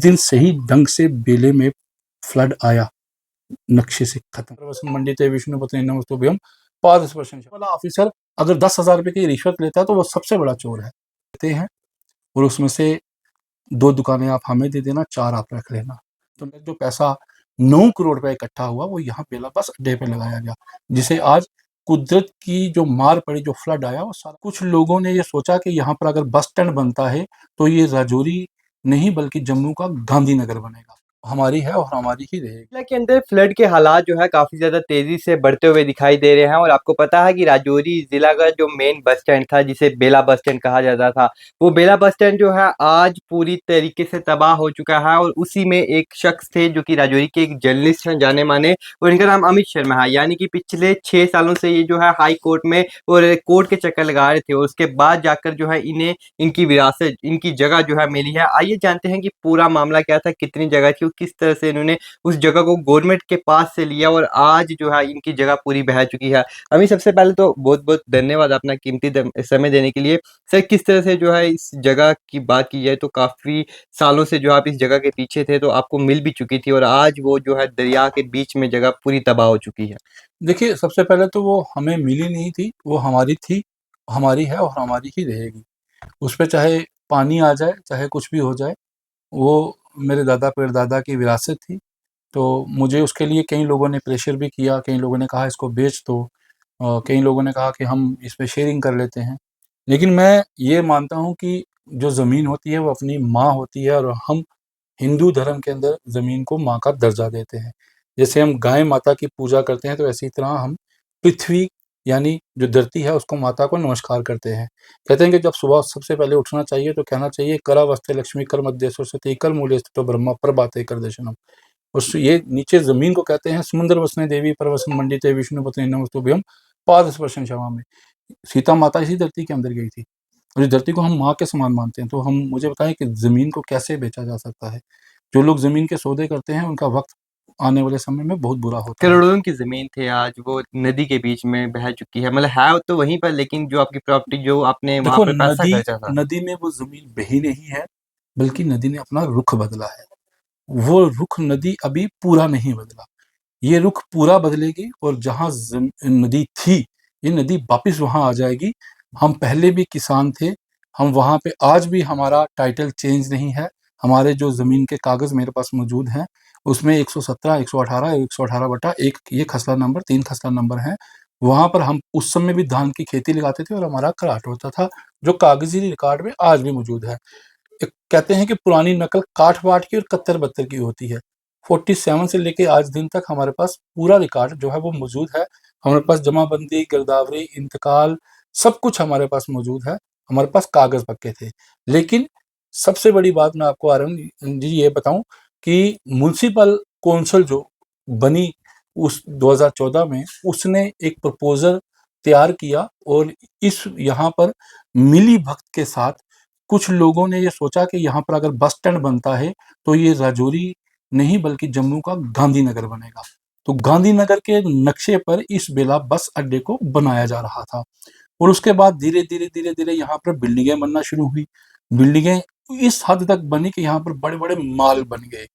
दिन सही ढंग से बेले में फ्लड आया, नक्शे से खत्म। मंडी थे विष्णुपति नमस्तुभ्यम पाद स्पर्शन वाला ऑफिसर अगर 10,000 रुपए की रिश्वत लेता है तो वो सबसे बड़ा चोर है। लेते हैं और उसमें से 2 दुकानें आप हमें दे देना, 4 आप रख लेना। तो जो पैसा 9 करोड़ रुपए इकट्ठा हुआ वो यहाँ बेला बस अड्डे पे लगाया गया, जिसे आज कुदरत की जो मार पड़ी, जो फ्लड आया वो सारा। कुछ लोगों ने ये सोचा कि यहाँ पर अगर बस स्टैंड बनता है तो ये राजौरी नहीं बल्कि जम्मू का गांधीनगर बनेगा। हमारी है और हमारी ही रहेगी। जिला के अंदर फ्लड के हालात जो है काफी ज्यादा तेजी से बढ़ते हुए दिखाई दे रहे हैं और आपको पता है कि राजौरी जिला का जो मेन बस स्टैंड था जिसे बेला बस स्टैंड कहा जाता था, वो बेला बस स्टैंड जो है आज पूरी तरीके से तबाह हो चुका है। और उसी में एक शख्स थे जो कि राजौरी के एक जर्नलिस्ट हैं जाने माने, और इनका नाम अमित शर्मा है। यानी कि पिछले 6 सालों से ये जो है हाई कोर्ट में और कोर्ट के चक्कर लगा रहे थे और उसके बाद जाकर जो है इन्हें इनकी विरासत, इनकी जगह जो है मिली है। आइए जानते हैं कि पूरा मामला क्या था, कितनी जगह थी और किस तरह से इन्होंने उस जगह को गवर्नमेंट के पास से लिया और आज जो है इनकी जगह पूरी बह चुकी है। अभी सबसे पहले तो बहुत बहुत धन्यवाद अपना कीमती समय देने के लिए। सर, किस तरह से जो है इस जगह की बात की जाए तो काफी सालों से जो आप इस जगह के पीछे थे तो आपको मिल भी चुकी थी और आज वो जो है दरिया के बीच में जगह पूरी तबाह हो चुकी है। देखिए, सबसे पहले तो वो हमें मिली नहीं थी, वो हमारी थी, हमारी है और हमारी ही रहेगी। उस पे चाहे पानी आ जाए, चाहे कुछ भी हो जाए, वो मेरे दादा परदादा की विरासत थी। तो मुझे उसके लिए कई लोगों ने प्रेशर भी किया, कई लोगों ने कहा इसको बेच दो, कई लोगों ने कहा कि हम इस पे शेयरिंग कर लेते हैं। लेकिन मैं ये मानता हूँ कि जो ज़मीन होती है वो अपनी माँ होती है और हम हिंदू धर्म के अंदर ज़मीन को माँ का दर्जा देते हैं। जैसे हम गाय माता की पूजा करते हैं तो इसी तरह हम पृथ्वी यानी जो धरती है उसको माता को नमस्कार करते हैं। कहते हैं कि जब सुबह सबसे पहले उठना चाहिए तो कहना चाहिए करावस्ते लक्ष्मी कर मध्य सरस्वती कर मूले स्थितो ब्रह्मा प्रभाते कर दर्शनम। उस ये नीचे ज़मीन को कहते हैं समुद्र वसने देवी परवसन मंडिते विष्णुपते नमस्तुभ्यम पाद स्पर्शन क्षमामि। सीता माता इसी धरती के अंदर गई थी और इस धरती को हम माँ के समान मानते हैं। तो हम मुझे बताएं कि ज़मीन को कैसे बेचा जा सकता है। जो लोग ज़मीन के सौदे करते हैं उनका वक्त आने वाले समय में बहुत बुरा होता है। करोड़ों की जमीन थी आज वो नदी के बीच में बह चुकी है। मतलब है तो वहीं पर, लेकिन जो आपकी प्रॉपर्टी जो आपने वहां देखो, पे पैसा नदी खर्चा था। नदी में वो ज़मीन बही नहीं है, बल्कि नदी ने अपना रुख बदला है। वो रुख नदी अभी पूरा नहीं बदला। ये रुख पूरा बदलेगी और जहाँ नदी थी, ये नदी वापिस वहाँ आ जाएगी। हम पहले भी किसान थे, हम वहाँ पे आज भी हमारा टाइटल चेंज नहीं है। हमारे जो ज़मीन के कागज़ मेरे पास मौजूद हैं, उसमें 117, 118, 118/1 ये खसरा नंबर 3 खसरा नंबर हैं। वहाँ पर हम उस समय भी धान की खेती लगाते थे और हमारा कराट होता था, जो कागज़ी रिकॉर्ड में आज भी मौजूद है। एक कहते हैं कि पुरानी नकल काठ-वाठ की और कत्तर-बत्तर की होती है। 47 से लेके आज दिन तक हमारे पास पूरा रिकॉर्ड जो है वो मौजूद है। हमारे पास जमाबंदी, गिरदावरी, इंतकाल सब कुछ हमारे पास मौजूद है। हमारे पास कागज़ पक्के थे। लेकिन सबसे बड़ी बात मैं आपको आरएन जी ये बताऊँ कि म्युनिसिपल कौंसिल जो बनी उस 2014 में, उसने एक प्रपोज़ल तैयार किया और इस यहाँ पर मिली भगत के साथ कुछ लोगों ने ये सोचा कि यहाँ पर अगर बस स्टैंड बनता है तो ये राजौरी नहीं बल्कि जम्मू का गांधीनगर बनेगा। तो गांधीनगर के नक्शे पर इस बेला बस अड्डे को बनाया जा रहा था और उसके बाद धीरे-धीरे यहाँ पर बिल्डिंगें बनना शुरू हुई। बिल्डिंगें इस हद तक बनी कि यहाँ पर बड़े-बड़े मॉल बन गए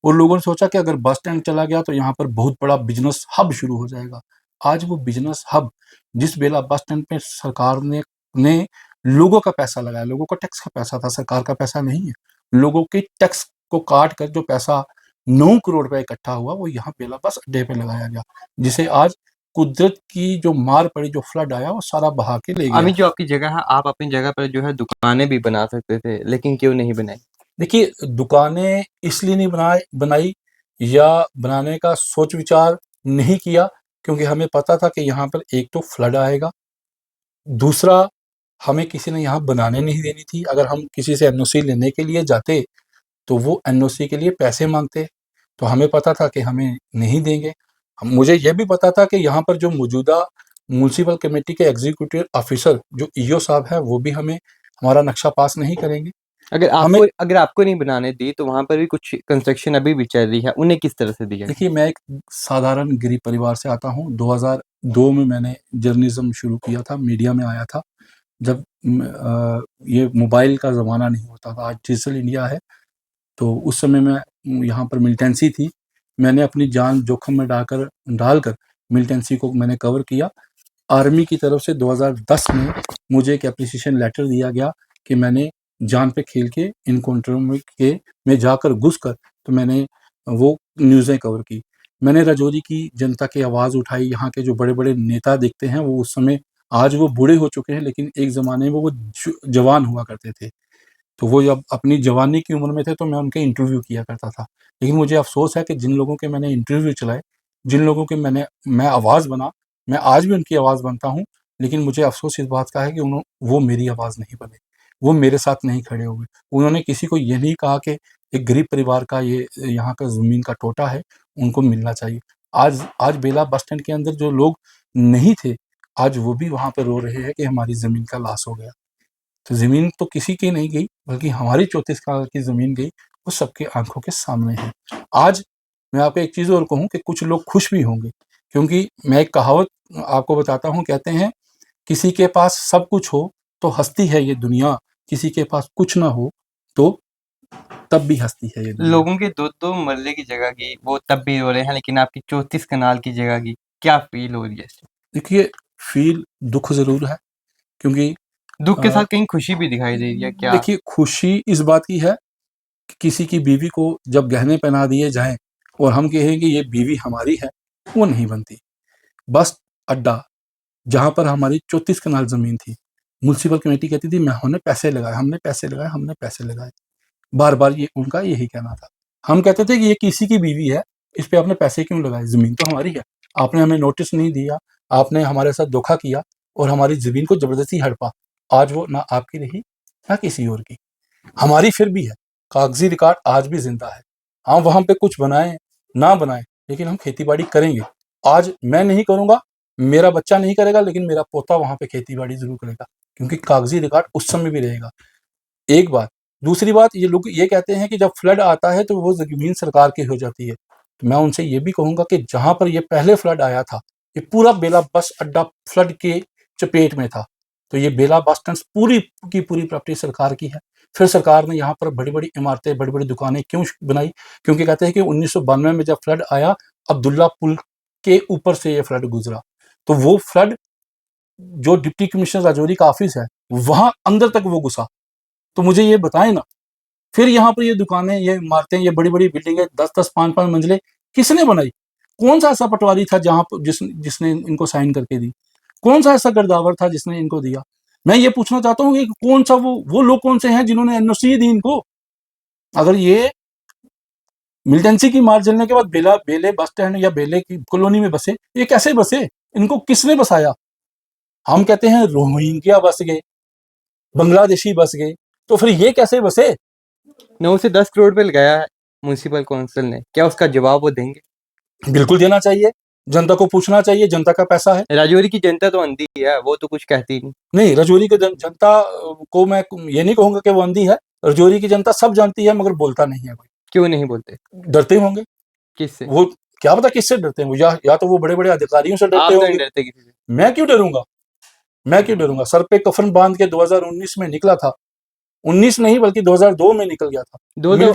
और लोगों ने सोचा कि अगर बस स्टैंड चला गया तो यहाँ पर बहुत बड़ा बिज़नेस हब शुरू हो जाएगा। आज वो बिज़नेस हब जिस बेला बस स्टैंड पे सरकार ने लोगों का पैसा लगाया, लोगों का टैक्स का पैसा था, सरकार का पैसा नहीं है। लोगों के टैक्स को काट कर जो पैसा 9 करोड़ रुपए इकट्ठा हुआ वो यहाँ बेला बस अड्डे पे लगाया गया, जिसे आज कुदरत की जो मार पड़ी, जो फ्लड आया वो सारा बहा के ले गया। अभी जो आपकी जगह है, आप अपनी जगह पर जो है दुकानें भी बना सकते थे, लेकिन क्यों नहीं बनाई? देखिए, दुकानें इसलिए नहीं बनाई या बनाने का सोच विचार नहीं किया क्योंकि हमें पता था कि यहाँ पर एक तो फ्लड आएगा, दूसरा हमें किसी ने यहाँ बनाने नहीं देनी थी। अगर हम किसी से एनओसी लेने के लिए जाते तो वो एनओसी के लिए पैसे माँगते, तो हमें पता था कि हमें नहीं देंगे। मुझे ये भी पता था कि यहाँ पर जो मौजूदा म्युनिसिपल कमेटी के एग्जीक्यूटिव ऑफिसर जो ईओ साहब हैं, वो भी हमें हमारा नक्शा पास नहीं करेंगे। हमें अगर आपको नहीं बनाने दी तो वहां पर भी कुछ कंस्ट्रक्शन अभी भी चल रही है, उन्हें किस तरह से दिया? देखिए, मैं एक साधारण गरीब परिवार से आता हूँ। 2002 में मैंने जर्नलिज़्म शुरू किया था, मीडिया में आया था। जब ये मोबाइल का ज़माना नहीं होता था, आज डिजिटल इंडिया है। तो उस समय मैं यहाँ पर मिलिटेंसी थी, मैंने अपनी जान जोखिम में डालकर मिलिटेंसी को मैंने कवर किया। आर्मी की तरफ से 2010 में मुझे एक एप्रिसिएशन लेटर दिया गया कि मैंने जान पे खेल के इनकाउंटर में जाकर घुसकर तो मैंने वो न्यूज़ें कवर की। मैंने राजौरी की जनता की आवाज़ उठाई, यहाँ के जो बड़े-बड़े नेता दिखते हैं वो उस समय आज वो बूढ़े हो चुके हैं, लेकिन एक ज़माने में वो जवान हुआ करते थे। तो वो जब अपनी जवानी की उम्र में थे तो मैं उनके इंटरव्यू किया करता था। लेकिन मुझे अफ़सोस है कि जिन लोगों के मैंने इंटरव्यू चलाए, जिन लोगों के मैं आवाज़ बना, मैं आज भी उनकी आवाज़ बनता हूँ, लेकिन मुझे अफ़सोस इस बात का है कि वो मेरी आवाज़ नहीं बने, वो मेरे साथ नहीं खड़े हुए। उन्होंने किसी को ये नहीं कहा कि एक गरीब परिवार का ये यहाँ का ज़मीन का टोटा है, उनको मिलना चाहिए। आज आज बेला बस स्टैंड के अंदर जो लोग नहीं थे, आज वो भी वहाँ पे रो रहे हैं कि हमारी ज़मीन का लॉस हो गया। तो ज़मीन तो किसी की नहीं गई, बल्कि हमारी 34 कनाल की ज़मीन गई, वो सबके आँखों के सामने है। आज मैं आपको एक चीज़ और कहूँ कि कुछ लोग खुश भी होंगे, क्योंकि मैं एक कहावत आपको बताता हूँ, कहते हैं, किसी के पास सब कुछ हो तो हँसती है ये दुनिया, किसी के पास कुछ ना हो तो तब भी हँसती है ये दुनिया। लोगों के 2-2 मरले की जगह की वो तब भी रो रहे हैं, लेकिन आपकी 34 कनाल की जगह की क्या फ़ील हो रही है इससे? देखिए, फ़ील दुःख ज़रूर है, क्योंकि दुःख के अ, साथ कहीं खुशी भी दिखाई दे रही है क्या? देखिए, खुशी इस बात की है कि किसी की बीवी को जब गहने पहना दिए जाएँ और हम कहें कि ये बीवी हमारी है, वो नहीं बनती। बस अड्डा, जहाँ पर हमारी 34 कनाल ज़मीन थी, म्युनिसिपल कमेटी कहती थी, मैं हमने पैसे लगाए, हमने पैसे लगाए, हमने पैसे लगाए। बार-बार ये उनका यही कहना था। हम कहते थे कि ये किसी की बीवी है, इस पे आपने पैसे क्यों लगाए? ज़मीन तो हमारी है। आपने हमें नोटिस नहीं दिया, आपने हमारे साथ धोखा किया और हमारी ज़मीन को ज़बरदस्ती हड़पा। आज वो ना आपकी रही, ना किसी और की। हमारी फिर भी है, कागज़ी रिकॉर्ड आज भी ज़िंदा है। हम वहाँ पे कुछ बनाएँ, ना बनाएँ, लेकिन हम खेती-बाड़ी करेंगे। आज मैं नहीं करूँगा, मेरा बच्चा नहीं करेगा, लेकिन मेरा पोता वहाँ पे खेती-बाड़ी ज़रूर करेगा, क्योंकि कागज़ी रिकॉर्ड उस समय भी रहेगा। एक बात। दूसरी बात, ये लोग ये कहते हैं कि जब फ्लड आता है तो वो ज़मीन सरकार की हो जाती है। तो मैं उनसे ये भी कहूँगा कि जहाँ पर ये पहले फ्लड आया था, ये पूरा बेला बस अड्डा फ्लड के चपेट में था। तो ये बेला बस स्टैंड पूरी की पूरी प्रॉपर्टी सरकार की है। फिर सरकार ने यहाँ पर बड़ी-बड़ी इमारतें, बड़ी-बड़ी दुकानें क्यों बनाई? क्योंकि कहते हैं कि 1992 में जब फ्लड आया, अब्दुल्ला पुल के ऊपर से ये फ्लड गुज़रा। तो वो फ्लड, जो डिप्टी कमिश्नर राजौरी का ऑफ़िस है, वहाँ अंदर तक वो घुसा। तो मुझे ये बताएँ ना, फिर यहाँ पर ये दुकानें, ये इमारतें, ये बड़ी-बड़ी बिल्डिंगें 10-10 5-5 मंजिलें किसने बनाई? कौन-सा ऐसा पटवारी था जहाँ प जिसने इनको साइन करके दी? कौन-सा ऐसा गिरदावर था जिसने इनको दिया? मैं ये पूछना चाहता हूँ कि कौन-सा वो लोग कौन से हैं जिन्होंने एनओसी दी इनको? अगर ये मिलिटेंसी की मार जलने के बाद बेले बस स्टैंड या बेले की कॉलोनी में बसे, ये कैसे बसे? इनको किसने बसाया? हम कहते हैं रोहिंग्या बस गए, बांग्लादेशी बस गए, तो फिर ये कैसे बसे? 9 से 10 करोड़ रुपए लगाया है म्युनिसिपल काउंसिल ने, क्या उसका जवाब वो देंगे? बिल्कुल देना चाहिए, जनता को पूछना चाहिए, जनता का पैसा है। राजौरी की जनता तो अंधी है, वो तो कुछ कहती ही नहीं। नहीं, राजौरी की जनता को मैं ये नहीं कहूँगा कि वो अंधी है, राजौरी की जनता सब जानती है, मगर बोलता नहीं है कोई। क्यों नहीं बोलते? डरते होंगे, किससे? वो क्या पता किससे डरते हैं वो, या तो वो बड़े-बड़े अधिकारियों से डरते आप तो नहीं होंगे। डरते किसी से। मैं क्यों डरूँगा? मैं क्यों डरूँगा? सर पे कफ़न बाँध के 2019 में निकला था। 19 नहीं बल्कि 2002 में निकल गया था। दो दो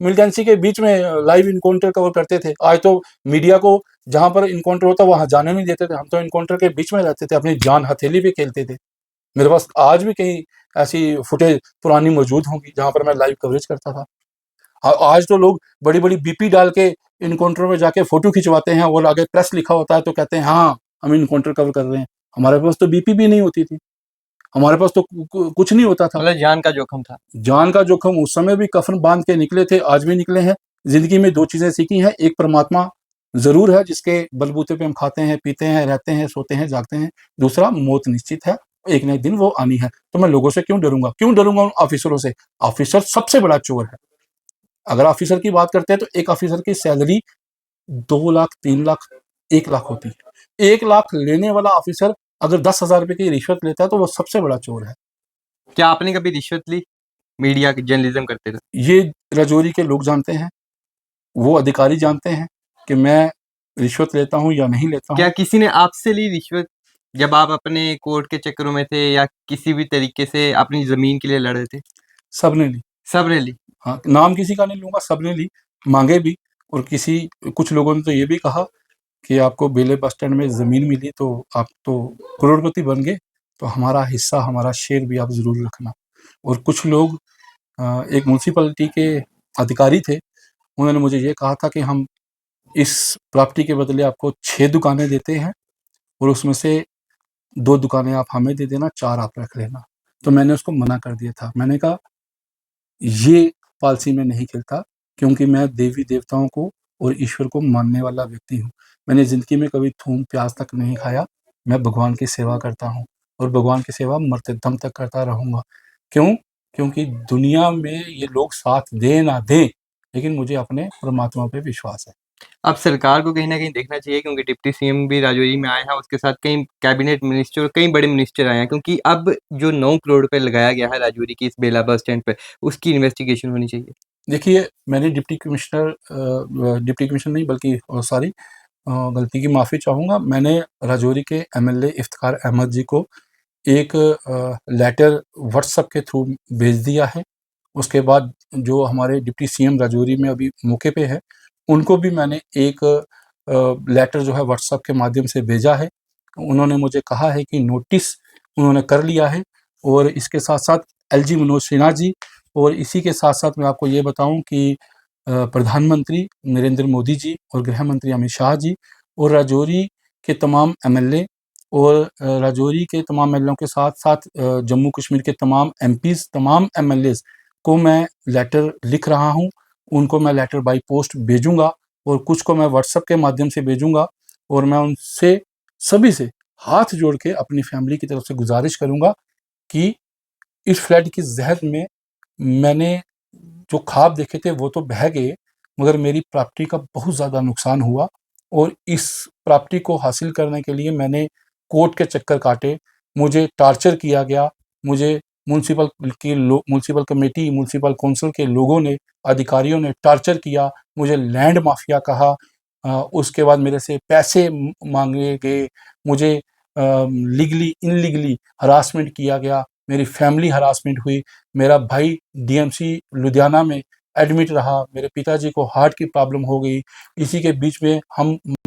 मिलिटेंसी के बीच में लाइव एनकाउंटर कवर करते थे। आज तो मीडिया को जहाँ पर एनकाउंटर होता वहाँ जाने नहीं देते थे। हम तो एनकाउंटर के बीच में रहते थे, अपनी जान हथेली पे खेलते थे। मेरे पास आज भी कहीं ऐसी फुटेज पुरानी मौजूद होंगी जहाँ पर मैं लाइव कवरेज करता था। आज तो लोग बड़ी-बड़ी बीपी डाल के एनकाउंटर में जाके फ़ोटो खिंचवाते हैं और आगे प्रेस लिखा होता है तो कहते हैं हाँ, हम एनकाउंटर कवर कर रहे हैं। हमारे पास तो बीपी भी नहीं होती थी। हमारे पास तो कुछ नहीं होता था। मतलब जान का जोखिम था। जान का जोखिम, उस समय भी कफन बांध के निकले थे, आज भी निकले हैं। जिंदगी में 2 चीजें सीखी हैं, एक परमात्मा जरूर है जिसके बलबूते पे हम खाते हैं, पीते हैं, रहते हैं, सोते हैं, जागते हैं। दूसरा, मौत निश्चित है, एक ना एक दिन वो आनी है। तो मैं लोगों से क्यों डरूंगा? क्यों डरूंगा उन ऑफिसरों से? ऑफिसर सबसे बड़ा चोर है। अगर ऑफिसर की बात करते हैं तो एक ऑफिसर की सैलरी 2 लाख, 3 लाख, 1 लाख होती है। 1 लाख लेने वाला ऑफिसर अगर 10,000 रुपए की रिश्वत लेता है तो वो सबसे बड़ा चोर है। क्या आपने कभी रिश्वत ली? मीडिया जर्नलिज्म करते थे। ये राजौरी के लोग जानते हैं, वो अधिकारी जानते हैं कि मैं रिश्वत लेता हूँ या नहीं लेता क्या हूँ। किसी ने आपसे ली रिश्वत जब आप अपने कोर्ट के चक्करों में थे या किसी भी तरीके से अपनी जमीन के लिए लड़ रहे थे? सबने ली। सबने ली। हाँ, नाम किसी का नहीं लूँगा, सबने ली, माँगे भी, और कुछ लोगों ने तो ये भी कहा कि आपको बेले बस स्टैंड में ज़मीन मिली तो आप तो करोड़पति बन गए, तो हमारा हिस्सा, हमारा शेयर भी आप ज़रूर रखना। और कुछ लोग एक म्युनिसिपैलिटी के अधिकारी थे, उन्होंने मुझे ये कहा था कि हम इस प्रॉपर्टी के बदले आपको 6 दुकानें देते हैं और उसमें से 2 दुकानें आप हमें दे देना, 4 आप रख लेना। तो मैंने उसको मना कर दिया था। मैंने कहा ये पॉलिसी मैं नहीं खेलता, क्योंकि मैं देवी-देवताओं को और ईश्वर को मानने वाला व्यक्ति हूँ। मैंने ज़िंदगी में कभी थूम प्याज़ तक नहीं खाया। मैं भगवान की सेवा करता हूँ और भगवान की सेवा मरते दम तक करता रहूँगा। क्यों? क्योंकि दुनिया में ये लोग साथ दें ना दें, लेकिन मुझे अपने परमात्मा पे विश्वास है। अब सरकार को कहीं न कहीं देखना चाहिए, क्योंकि डिप्टी सीएम भी राजौरी में आए हैं, उसके साथ कई कैबिनेट मिनिस्टर और कई बड़े मिनिस्टर आए हैं, क्योंकि अब जो 9 करोड़ रुपए लगाया गया है राजौरी की इस बेला बस स्टैंड पे, उसकी इन्वेस्टिगेशन होनी चाहिए। देखिए, मैंने डिप्टी कमिश्नर नहीं, बल्कि सॉरी, गलती की माफ़ी चाहूँगा। मैंने राजौरी के एमएलए इफ्तिखार अहमद जी को एक लेटर व्हाट्सएप के थ्रू भेज दिया है। उसके बाद जो हमारे डिप्टी सीएम राजौरी में अभी मौके पे है, उनको भी मैंने एक लेटर जो है व्हाट्सएप के माध्यम से भेजा है। उन्होंने मुझे कहा है कि नोटिस उन्होंने कर लिया है, और इसके साथ-साथ एलजी मनोज सिन्हा जी, और इसी के साथ-साथ मैं आपको ये बताऊँ कि प्रधानमंत्री नरेंद्र मोदी जी और गृह मंत्री अमित शाह जी और राजौरी के तमाम एमएलए और राजौरी के तमाम एमएलएओं के साथ-साथ जम्मू कश्मीर के तमाम एमपीज़, तमाम एमएलएज़ को मैं लेटर लिख रहा हूँ। उनको मैं लेटर बाय पोस्ट भेजूँगा और कुछ को मैं व्हाट्सएप के माध्यम से भेजूँगा, और मैं उनसे सभी से हाथ जोड़ के अपनी फैमिली की तरफ से गुज़ारिश करूँगा कि इस फ्लड की ज़हर में मैंने जो ख्वाब देखे थे वो तो बह गए, मगर मेरी प्रॉपर्टी का बहुत ज़्यादा नुकसान हुआ, और इस प्रॉपर्टी को हासिल करने के लिए मैंने कोर्ट के चक्कर काटे, मुझे टॉर्चर किया गया, मुझे म्युनिसिपल कमेटी, म्युनिसिपल काउंसिल के लोगों ने, अधिकारियों ने टॉर्चर किया, मुझे लैंड माफिया कहा। उसके बाद मेरे से पैसे माँगे गए, मुझे लीगली, इल्लीगली हरासमेंट किया गया, मेरी फैमिली हरासमेंट हुई, मेरा भाई डीएमसी लुधियाना में एडमिट रहा, मेरे पिताजी को हार्ट की प्रॉब्लम हो गई, इसी के बीच में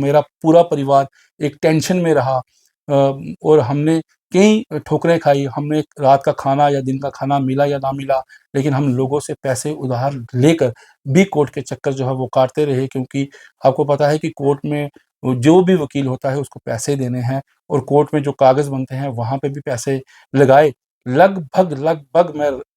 मेरा पूरा परिवार एक टेंशन में रहा, और हमने कई ठोकरें खाई, हमने रात का खाना या दिन का खाना मिला या ना मिला, लेकिन हम लोगों से पैसे उधार लेकर भी कोर्ट के चक्कर जो है वो काटते रहे, क्योंकि आपको पता है कि कोर्ट में जो भी वकील होता है उसको पैसे देने हैं, और कोर्ट में जो कागज़ बनते हैं वहाँ पे भी पैसे लगाए। लगभग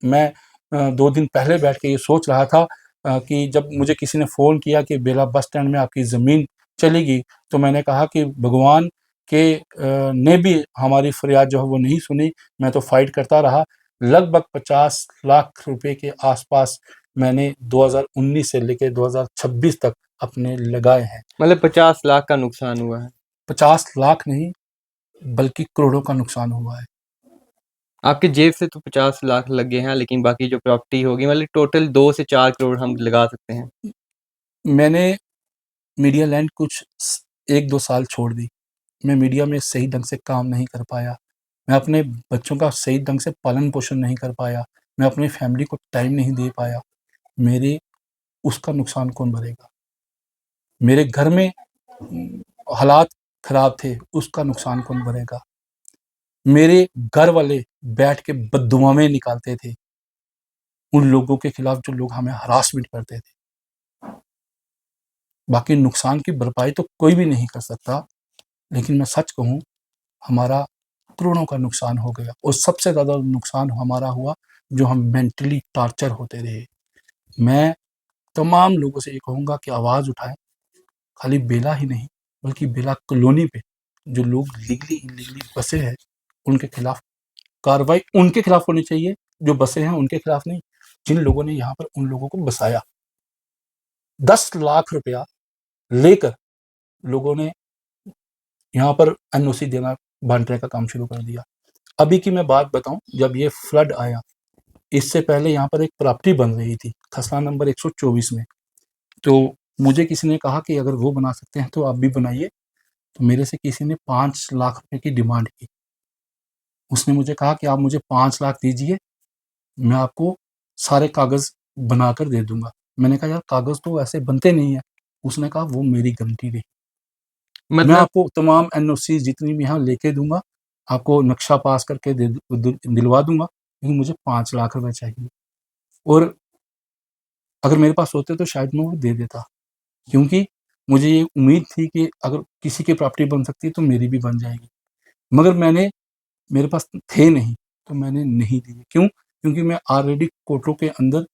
मैं 2 दिन पहले बैठ के ये सोच रहा था कि जब मुझे किसी ने फ़ोन किया कि बेला बस स्टैंड में आपकी ज़मीन चलेगी, तो मैंने कहा कि भगवान ने भी हमारी फरियाद जो है वो नहीं सुनी, मैं तो फ़ाइट करता रहा। लगभग 50 लाख रुपए के आस-पास मैंने 2019 से लेके 2026 तक अपने लगाए हैं। मतलब 50 लाख का नुकसान हुआ है। 50 लाख नहीं, बल्कि करोड़ों का नुकसान हुआ है। आपकी जेब से तो 50 लाख लग गए हैं, लेकिन बाकी जो प्रॉपर्टी होगी, मतलब टोटल 2 से 4 करोड़ हम लगा सकते हैं। मैंने मीडिया लाइन कुछ 1-2 साल छोड़ दी। मैं मीडिया में सही ढंग से काम नहीं कर पाया। मैं अपने बच्चों का सही ढंग से पालन-पोषण नहीं कर पाया। मैं अपनी फैमिली को टाइम नहीं दे पाया। मेरे उसका नुकसान कौन भरेगा? मेरे घर में हालात खराब थे, उसका नुकसान कौन भरेगा? मेरे घर वाले बैठ के बददुआएँ निकालते थे, उन लोगों के खिलाफ जो लोग हमें हरासमेंट करते थे। बाकी नुकसान की भरपाई तो कोई भी नहीं कर सकता, लेकिन मैं सच कहूँ, हमारा करोड़ों का नुकसान हो गया, और सबसे ज़्यादा नुकसान हमारा हुआ जो हम मेंटली टॉर्चर होते रहे। मैं तमाम लोगों से ये कहूँगा कि आवाज़ उठाएँ, खाली बेला ही नहीं, बल्कि बेला कॉलोनी पे जो लोग लीगली इल्लीगली बसे हैं, उनके खिलाफ कार्रवाई उनके खिलाफ होनी चाहिए, जो बसे हैं उनके खिलाफ नहीं, जिन लोगों ने यहाँ पर उन लोगों को बसाया। 10 लाख रुपया लेकर लोगों ने यहाँ पर एनओसी देना, बांटने का काम शुरू कर दिया। अभी की मैं बात बताऊँ, जब ये फ्लड आया, इससे पहले यहाँ पर एक प्रॉपर्टी बन रही थी, खसरा नंबर 124 में। तो मुझे किसी ने कहा कि अगर वो बना सकते हैं तो आप भी बनाइए। तो मेरे से किसी ने 5 लाख रुपए की डिमांड की। उसने मुझे कहा कि आप मुझे 5 लाख दीजिए, मैं आपको सारे कागज़ बनाकर दे दूँगा। मैंने कहा यार कागज़ तो ऐसे बनते नहीं हैं। उसने कहा वो मेरी गलती रही। मैं मतलब आपको तमाम एनओसी जितनी भी हैं लेके दूँगा, आपको नक्शा पास करके दिलवा दूँगा, लेकिन मुझे 5 लाख रुपए चाहिए। और अगर मेरे पास होते तो शायद मैं वो दे देता, क्योंकि मुझे ये उम्मीद थी कि अगर किसी की प्रॉपर्टी बन सकती है तो मेरी भी बन जाएगी। मगर मेरे पास थे नहीं, तो मैंने नहीं दिए। क्यों? क्योंकि मैं ऑलरेडी कोर्टों के अंदर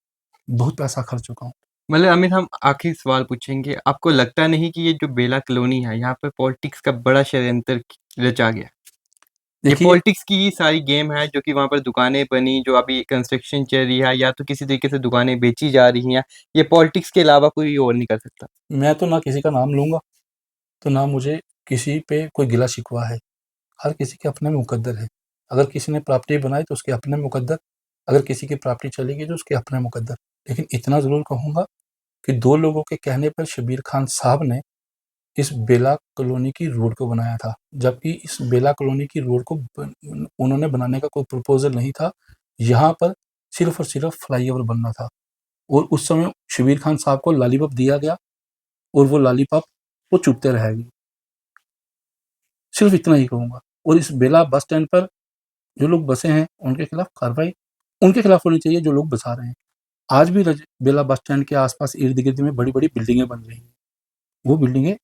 बहुत पैसा खर्च चुका हूँ। मतलब अमित, हम आखिरी सवाल पूछेंगे, आपको लगता नहीं कि ये जो बेला कॉलोनी है, यहाँ पे पॉलिटिक्स का बड़ा षड्यंत्र रचा गया? ये देखिए, पॉलिटिक्स की ही सारी गेम है, जो कि वहाँ पर दुकानें बनी, जो अभी कंस्ट्रक्शन चल रही है, या तो किसी तरीके से दुकानें बेची जा रही हैं, ये पॉलिटिक्स के अलावा कोई और नहीं कर सकता। मैं तो ना किसी का नाम लूँगा, तो ना मुझे किसी पे कोई गिला-शिकवा है। हर किसी के अपने मुकद्दर है। अगर किसी ने प्रॉपर्टी बनाई तो उसके अपने मुकद्दर, अगर किसी की प्रॉपर्टी चली गई तो उसके अपने मुकद्दर। लेकिन इतना ज़रूर कहूँगा कि 2 लोगों के कहने पर शब्बीर खान साहब ने इस बेला कॉलोनी की रोड को बनाया था, जबकि इस बेला कॉलोनी की रोड को उन्होंने बनाने का कोई प्रपोज़ल नहीं था। यहाँ पर सिर्फ़ और सिर्फ़ फ्लाईओवर बनना था, और उस समय शब्बीर खान साहब को लॉलीपॉप दिया गया और वो लॉलीपॉप वो चूपते रह गए। सिर्फ़ इतना ही कहूँगा। और इस बेला बस स्टैंड पर जो लोग बसे हैं, उनके खिलाफ कार्रवाई उनके खिलाफ होनी चाहिए जो लोग बसा रहे हैं। आज भी बेला बस स्टैंड के आस-पास इर्द-गिर्द में बड़ी-बड़ी बिल्डिंगें बन रही हैं। वो बिल्डिंगें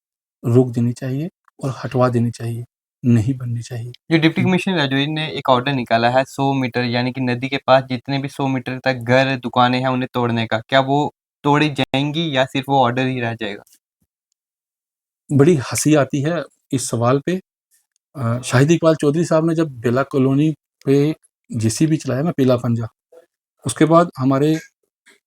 रोक देनी चाहिए और हटवा देनी चाहिए, नहीं बननी चाहिए। जो डिप्टी कमिश्नर राजौरी ने एक ऑर्डर निकाला है 100 मीटर, यानी कि नदी के पास जितने भी 100 मीटर तक घर, दुकानें हैं, उन्हें तोड़ने का, क्या वो तोड़ी जाएँगी या सिर्फ़ वो ऑर्डर ही रह जाएगा? बड़ी हँसी आती है इस सवाल पे। शाहिद इकबाल चौधरी साहब ने जब बेला कॉलोनी पे जेसीबी चलाया ना, पीला पंजा, उसके बाद हमारे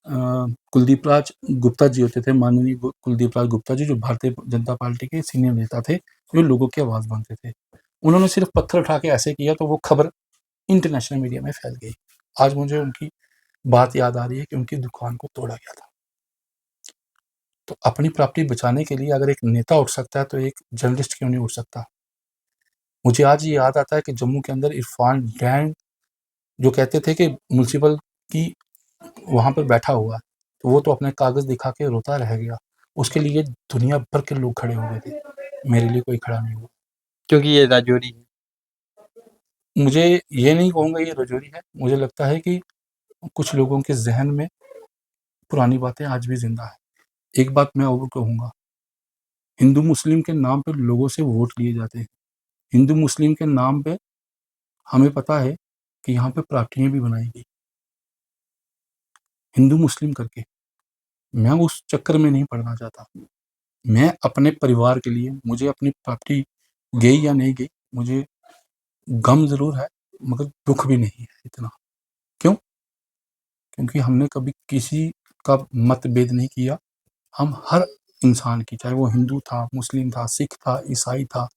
कुलदीप राज गुप्ता जी होते थे, माननीय कुलदीप राज गुप्ता जी, जो भारतीय जनता पार्टी के सीनियर नेता थे, जो लोगों की आवाज़ बनते थे। उन्होंने सिर्फ़ पत्थर उठा के ऐसे किया तो वो खबर इंटरनेशनल मीडिया में फैल गई। आज मुझे उनकी बात याद आ रही है कि उनकी दुकान को तोड़ा गया था। तो अपनी प्रॉपर्टी बचाने के लिए अगर एक नेता उठ सकता है, तो एक जर्नलिस्ट क्यों नहीं उठ सकता? मुझे आज ये याद आता है कि जम्मू के अंदर इरफान डैन जो कहते थे कि म्युनिसिपल की वहाँ पर बैठा हुआ है, तो वो तो अपने कागज़ दिखा के रोता रह गया। उसके लिए दुनिया भर के लोग खड़े हो गए थे, मेरे लिए कोई खड़ा नहीं हुआ। क्योंकि ये राजौरी है। मुझे ये नहीं कहूँगा ये रजौरी है, मुझे लगता है कि कुछ लोगों के ज़हन में पुरानी बातें आज भी ज़िंदा हैं। एक बात मैं और कहूँगा, हिंदू-मुस्लिम के नाम पे लोगों से वोट लिए जाते हैं। हिंदू-मुस्लिम के नाम पे हमें पता है कि यहाँ पे प्रॉपर्टियाँ भी बनाई गई, हिंदू-मुस्लिम करके। मैं उस चक्कर में नहीं पड़ना चाहता। मैं अपने परिवार के लिए, मुझे अपनी प्रॉपर्टी गई या नहीं गई, मुझे गम ज़रूर है, मगर दुःख भी नहीं है इतना। क्यों? क्योंकि हमने कभी किसी का मतभेद नहीं किया। हम हर इंसान की, चाहे वो हिंदू था, मुस्लिम था, सिख था, ईसाई था,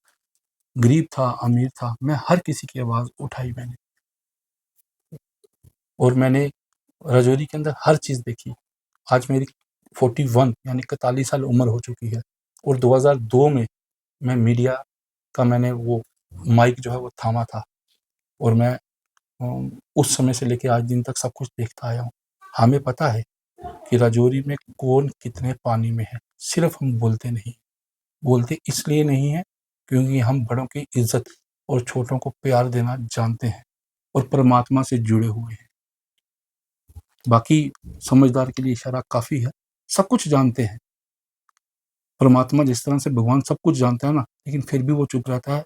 गरीब था, अमीर था, मैं हर किसी की आवाज़ उठाई मैंने। और मैंने राजौरी के अंदर हर चीज़ देखी। आज मेरी 41 यानी 41 साल उम्र हो चुकी है, और 2002 में मैं मीडिया का मैंने वो माइक जो है वो थामा था, और मैं उस समय से लेके आज दिन तक सब कुछ देखता आया हूँ। हमें पता है कि राजौरी में कौन कितने पानी में है, सिर्फ़ हम बोलते नहीं। बोलते इसलिए नहीं है क्योंकि हम बड़ों की इज़्ज़त और छोटों को प्यार देना जानते हैं और परमात्मा से जुड़े हुए हैं। बाकी समझदार के लिए इशारा काफ़ी है, सब कुछ जानते हैं। परमात्मा जिस तरह से भगवान सब कुछ जानता है ना, लेकिन फिर भी वो चुप रहता है।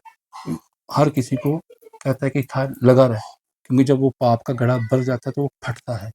हर किसी को कहता है कि खैर लगा रहे, क्योंकि जब वो पाप का घड़ा भर जाता है तो वो फटता है।